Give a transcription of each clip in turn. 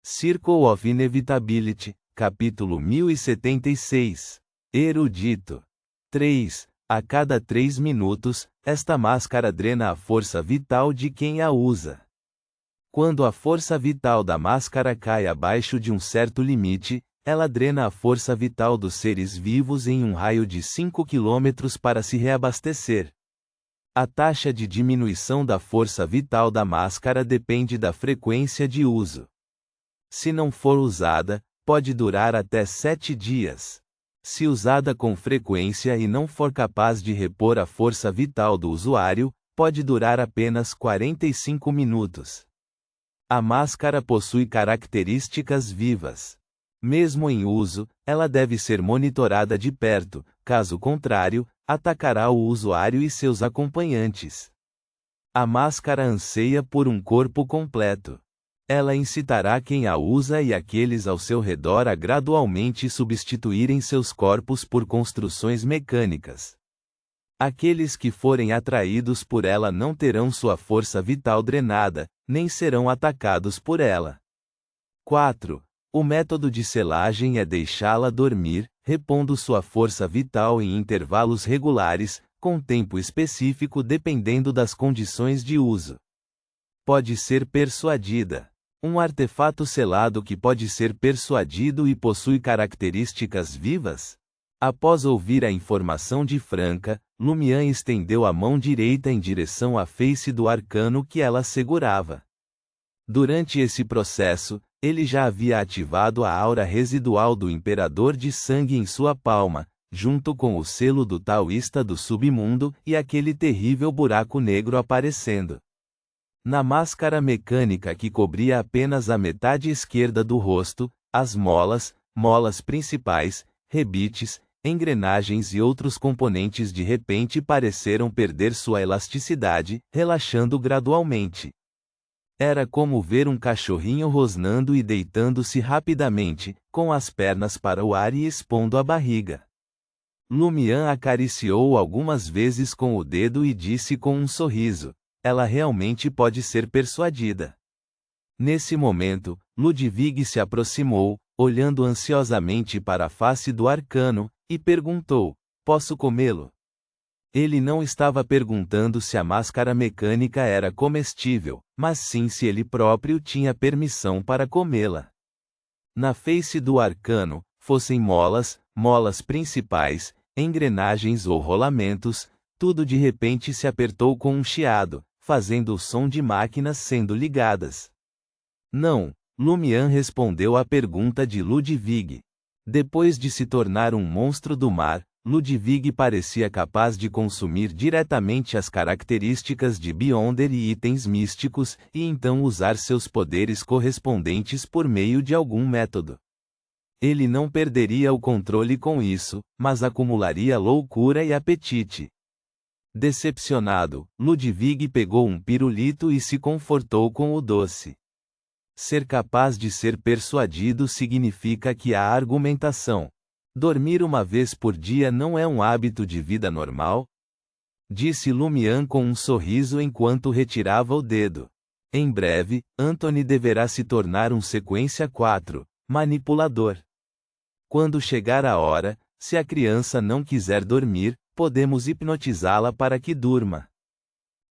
Circle of Inevitability, capítulo 1076. Erudito. 3. A cada 3 minutos, esta máscara drena a força vital de quem a usa. Quando a força vital da máscara cai abaixo de um certo limite, ela drena a força vital dos seres vivos em um raio de 5 km para se reabastecer. A taxa de diminuição da força vital da máscara depende da frequência de uso. Se não for usada, pode durar até 7 dias. Se usada com frequência e não for capaz de repor a força vital do usuário, pode durar apenas 45 minutos. A máscara possui características vivas. Mesmo em uso, ela deve ser monitorada de perto, caso contrário, atacará o usuário e seus acompanhantes. A máscara anseia por um corpo completo. Ela incitará quem a usa e aqueles ao seu redor a gradualmente substituírem seus corpos por construções mecânicas. Aqueles que forem atraídos por ela não terão sua força vital drenada, nem serão atacados por ela. 4. O método de selagem é deixá-la dormir, repondo sua força vital em intervalos regulares, com tempo específico dependendo das condições de uso. Pode ser persuadida. Um artefato selado que pode ser persuadido e possui características vivas? Após ouvir a informação de Franca, Lumian estendeu a mão direita em direção à face do arcano que ela segurava. Durante esse processo, ele já havia ativado a aura residual do Imperador de Sangue em sua palma, junto com o selo do Taoísta do Submundo e aquele terrível buraco negro aparecendo. Na máscara mecânica que cobria apenas a metade esquerda do rosto, as molas principais, rebites, engrenagens e outros componentes de repente pareceram perder sua elasticidade, relaxando gradualmente. Era como ver um cachorrinho rosnando e deitando-se rapidamente, com as pernas para o ar e expondo a barriga. Lumian acariciou algumas vezes com o dedo e disse com um sorriso: ela realmente pode ser persuadida. Nesse momento, Ludwig se aproximou, olhando ansiosamente para a face do arcano, e perguntou: posso comê-lo? Ele não estava perguntando se a máscara mecânica era comestível, mas sim se ele próprio tinha permissão para comê-la. Na face do arcano, fossem molas principais, engrenagens ou rolamentos, tudo de repente se apertou com um chiado, fazendo o som de máquinas sendo ligadas. Não, Lumian respondeu à pergunta de Ludwig. Depois de se tornar um monstro do mar, Ludwig parecia capaz de consumir diretamente as características de Beyonder e itens místicos, e então usar seus poderes correspondentes por meio de algum método. Ele não perderia o controle com isso, mas acumularia loucura e apetite. Decepcionado, Ludwig pegou um pirulito e se confortou com o doce. Ser capaz de ser persuadido significa que há argumentação. Dormir uma vez por dia não é um hábito de vida normal? Disse Lumian com um sorriso enquanto retirava o dedo. Em breve, Anthony deverá se tornar um sequência 4, manipulador. Quando chegar a hora, se a criança não quiser dormir, podemos hipnotizá-la para que durma.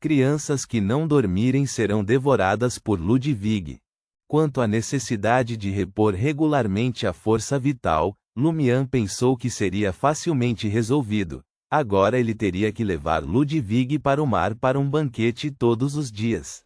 Crianças que não dormirem serão devoradas por Ludwig. Quanto à necessidade de repor regularmente a força vital, Lumian pensou que seria facilmente resolvido. Agora ele teria que levar Ludwig para o mar para um banquete todos os dias.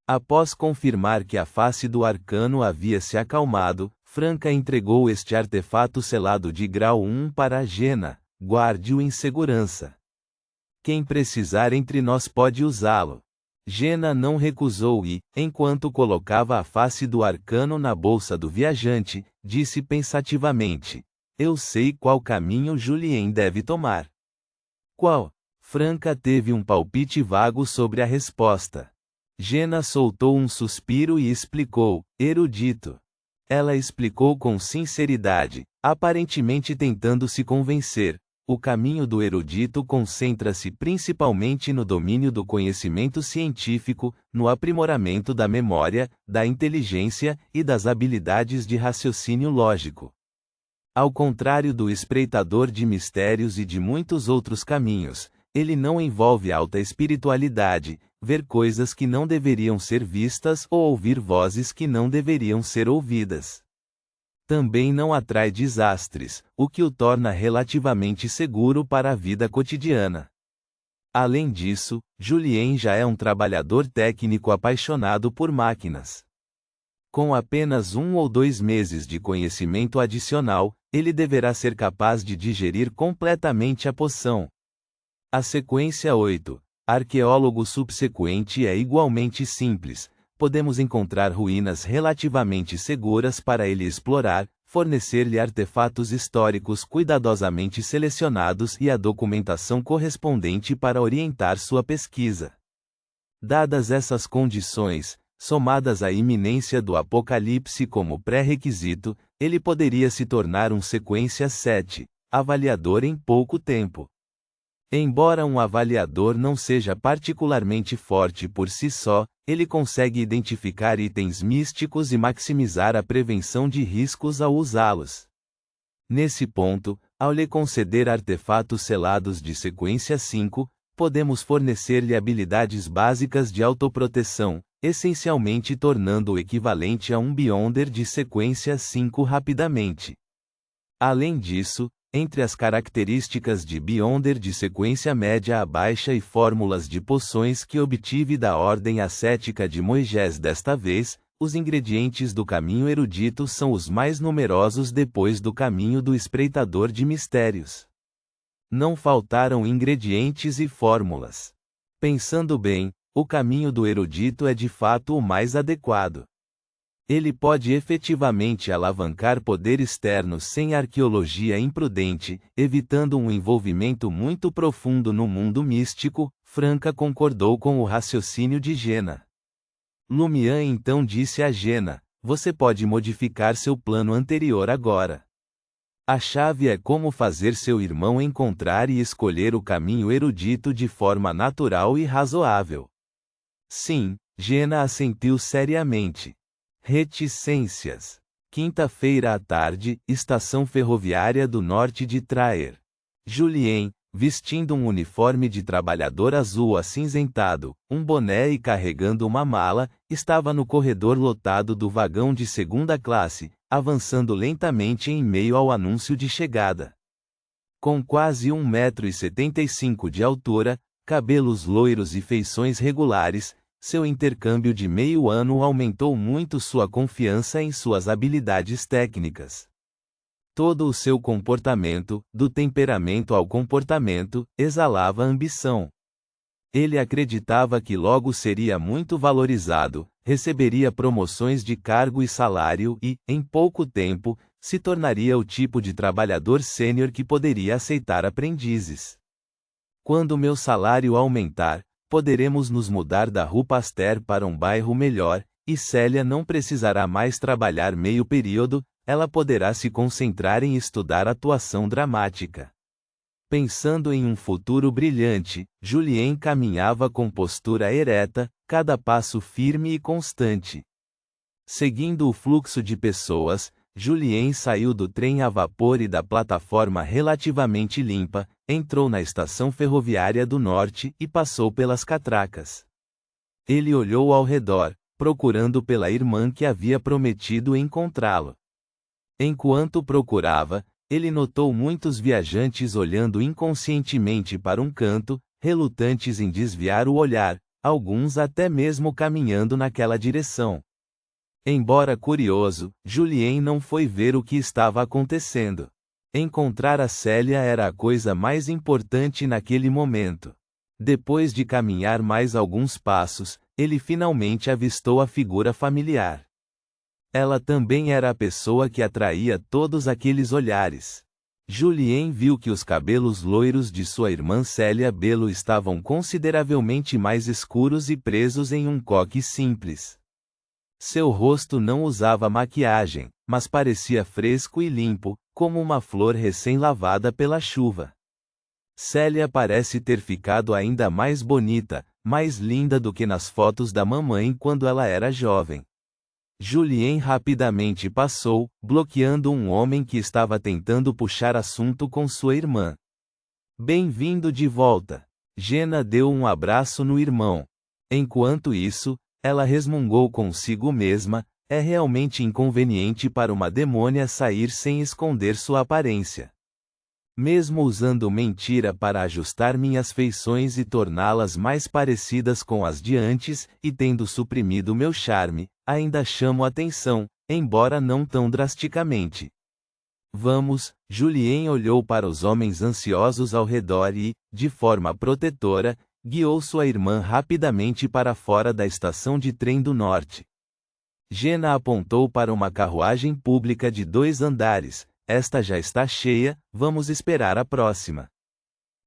Após confirmar que a face do arcano havia se acalmado, Franca entregou este artefato selado de grau 1 para Jenna. Guarde-o em segurança. Quem precisar entre nós pode usá-lo. Jenna não recusou e, enquanto colocava a face do arcano na bolsa do viajante, disse pensativamente: eu sei qual caminho Julien deve tomar. Qual? Franca teve um palpite vago sobre a resposta. Jenna soltou um suspiro e explicou: erudito. Ela explicou com sinceridade, aparentemente tentando se convencer: O caminho do erudito concentra-se principalmente no domínio do conhecimento científico, no aprimoramento da memória, da inteligência e das habilidades de raciocínio lógico. Ao contrário do espreitador de mistérios e de muitos outros caminhos, ele não envolve alta espiritualidade, ver coisas que não deveriam ser vistas ou ouvir vozes que não deveriam ser ouvidas. Também não atrai desastres, o que o torna relativamente seguro para a vida cotidiana. Além disso, Julien já é um trabalhador técnico apaixonado por máquinas. Com apenas 1 ou 2 meses de conhecimento adicional, ele deverá ser capaz de digerir completamente a poção. A sequência 8. Arqueólogo subsequente é igualmente simples. Podemos encontrar ruínas relativamente seguras para ele explorar, fornecer-lhe artefatos históricos cuidadosamente selecionados e a documentação correspondente para orientar sua pesquisa. Dadas essas condições, somadas à iminência do apocalipse como pré-requisito, ele poderia se tornar um sequência 7, avaliador em pouco tempo. Embora um avaliador não seja particularmente forte por si só, ele consegue identificar itens místicos e maximizar a prevenção de riscos ao usá-los. Nesse ponto, ao lhe conceder artefatos selados de sequência 5, podemos fornecer-lhe habilidades básicas de autoproteção, essencialmente tornando-o equivalente a um Beyonder de sequência 5 rapidamente. Além disso, entre as características de Beyonder de sequência média a baixa e fórmulas de poções que obtive da ordem ascética de Moisés desta vez, os ingredientes do caminho erudito são os mais numerosos depois do caminho do espreitador de mistérios. Não faltaram ingredientes e fórmulas. Pensando bem, o caminho do erudito é de fato o mais adequado. Ele pode efetivamente alavancar poder externo sem arqueologia imprudente, evitando um envolvimento muito profundo no mundo místico. Franca concordou com o raciocínio de Jena. Lumian então disse a Jena: você pode modificar seu plano anterior agora. A chave é como fazer seu irmão encontrar e escolher o caminho erudito de forma natural e razoável. Sim, Jena assentiu seriamente. Reticências. Quinta-feira à tarde, estação ferroviária do norte de Traer. Julien, vestindo um uniforme de trabalhador azul acinzentado, um boné e carregando uma mala, estava no corredor lotado do vagão de segunda classe, avançando lentamente em meio ao anúncio de chegada. Com quase 1,75 m de altura, cabelos loiros e feições regulares, seu intercâmbio de meio ano aumentou muito sua confiança em suas habilidades técnicas. Todo o seu comportamento, do temperamento ao comportamento, exalava ambição. Ele acreditava que logo seria muito valorizado, receberia promoções de cargo e salário e, em pouco tempo, se tornaria o tipo de trabalhador sênior que poderia aceitar aprendizes. Quando meu salário aumentar, poderemos nos mudar da Rue Pasteur para um bairro melhor, e Célia não precisará mais trabalhar meio período, ela poderá se concentrar em estudar atuação dramática. Pensando em um futuro brilhante, Julien caminhava com postura ereta, cada passo firme e constante. Seguindo o fluxo de pessoas, Julien saiu do trem a vapor e da plataforma relativamente limpa, entrou na estação ferroviária do norte e passou pelas catracas. Ele olhou ao redor, procurando pela irmã que havia prometido encontrá-lo. Enquanto procurava, ele notou muitos viajantes olhando inconscientemente para um canto, relutantes em desviar o olhar, alguns até mesmo caminhando naquela direção. Embora curioso, Julien não foi ver o que estava acontecendo. Encontrar a Célia era a coisa mais importante naquele momento. Depois de caminhar mais alguns passos, ele finalmente avistou a figura familiar. Ela também era a pessoa que atraía todos aqueles olhares. Julien viu que os cabelos loiros de sua irmã Célia Belo estavam consideravelmente mais escuros e presos em um coque simples. Seu rosto não usava maquiagem, mas parecia fresco e limpo, como uma flor recém-lavada pela chuva. Célia parece ter ficado ainda mais bonita, mais linda do que nas fotos da mamãe quando ela era jovem. Julien rapidamente passou, bloqueando um homem que estava tentando puxar assunto com sua irmã. Bem-vindo de volta. Jenna deu um abraço no irmão. Enquanto isso, ela resmungou consigo mesma, é realmente inconveniente para uma demônia sair sem esconder sua aparência. Mesmo usando mentira para ajustar minhas feições e torná-las mais parecidas com as de antes, e tendo suprimido meu charme, ainda chamo atenção, embora não tão drasticamente. Vamos, Julien olhou para os homens ansiosos ao redor e, de forma protetora, guiou sua irmã rapidamente para fora da estação de trem do norte. Jenna apontou para uma carruagem pública de 2 andares. Esta já está cheia, vamos esperar a próxima.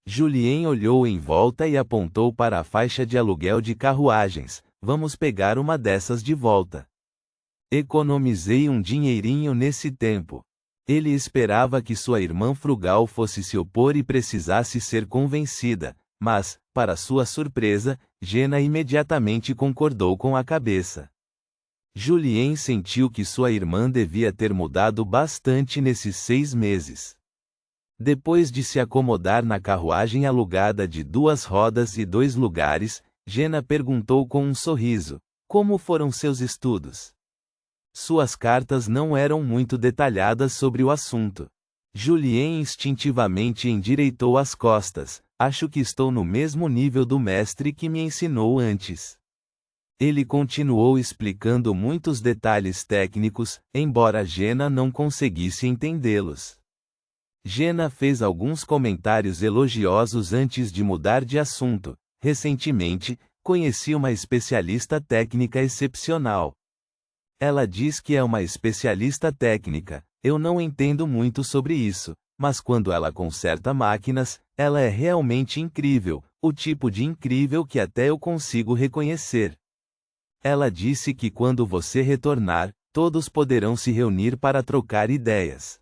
Julien olhou em volta e apontou para a faixa de aluguel de carruagens. Vamos pegar uma dessas de volta. Economizei um dinheirinho nesse tempo. Ele esperava que sua irmã frugal fosse se opor e precisasse ser convencida, mas, para sua surpresa, Jenna imediatamente concordou com a cabeça. Julien sentiu que sua irmã devia ter mudado bastante nesses 6 meses. Depois de se acomodar na carruagem alugada de 2 rodas e 2 lugares, Jenna perguntou com um sorriso: como foram seus estudos? Suas cartas não eram muito detalhadas sobre o assunto. Julien instintivamente endireitou as costas: acho que estou no mesmo nível do mestre que me ensinou antes. Ele continuou explicando muitos detalhes técnicos, embora Jenna não conseguisse entendê-los. Jenna fez alguns comentários elogiosos antes de mudar de assunto. Recentemente, conheci uma especialista técnica excepcional. Ela diz que é uma especialista técnica. Eu não entendo muito sobre isso, mas quando ela conserta máquinas, ela é realmente incrível, o tipo de incrível que até eu consigo reconhecer. Ela disse que quando você retornar, todos poderão se reunir para trocar ideias.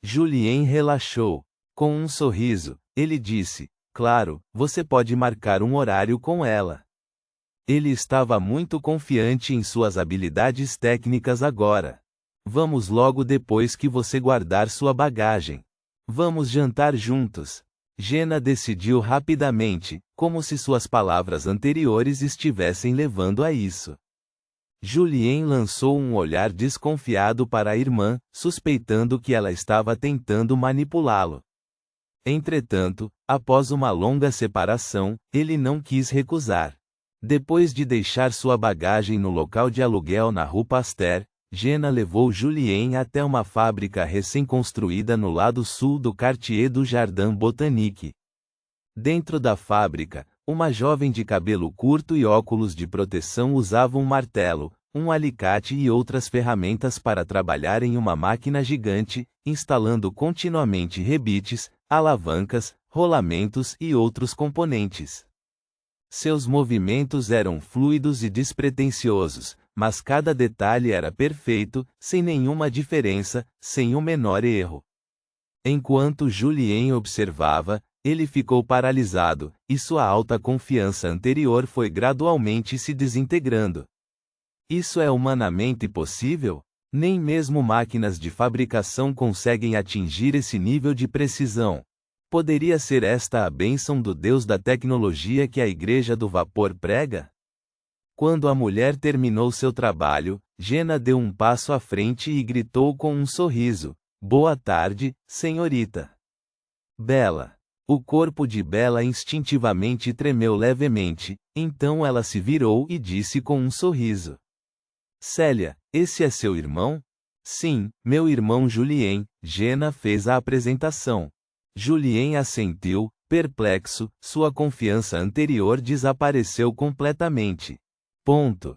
Julien relaxou. Com um sorriso, ele disse: claro, você pode marcar um horário com ela. Ele estava muito confiante em suas habilidades técnicas agora. Vamos logo depois que você guardar sua bagagem. Vamos jantar juntos. Jenna decidiu rapidamente, como se suas palavras anteriores estivessem levando a isso. Julien lançou um olhar desconfiado para a irmã, suspeitando que ela estava tentando manipulá-lo. Entretanto, após uma longa separação, ele não quis recusar. Depois de deixar sua bagagem no local de aluguel na Rue Pasteur, Jenna levou Julien até uma fábrica recém-construída no lado sul do Quartier do Jardin Botanique. Dentro da fábrica, uma jovem de cabelo curto e óculos de proteção usava um martelo, um alicate e outras ferramentas para trabalhar em uma máquina gigante, instalando continuamente rebites, alavancas, rolamentos e outros componentes. Seus movimentos eram fluidos e despretensiosos, mas cada detalhe era perfeito, sem nenhuma diferença, sem o menor erro. Enquanto Julien observava, ele ficou paralisado, e sua alta confiança anterior foi gradualmente se desintegrando. Isso é humanamente possível? Nem mesmo máquinas de fabricação conseguem atingir esse nível de precisão. Poderia ser esta a bênção do Deus da tecnologia que a Igreja do Vapor prega? Quando a mulher terminou seu trabalho, Jenna deu um passo à frente e gritou com um sorriso: boa tarde, senhorita. Bella. O corpo de Bella instintivamente tremeu levemente, então ela se virou e disse com um sorriso: Célia, esse é seu irmão? Sim, meu irmão Julien. Jenna fez a apresentação. Julien assentiu, perplexo, sua confiança anterior desapareceu completamente. Ponto.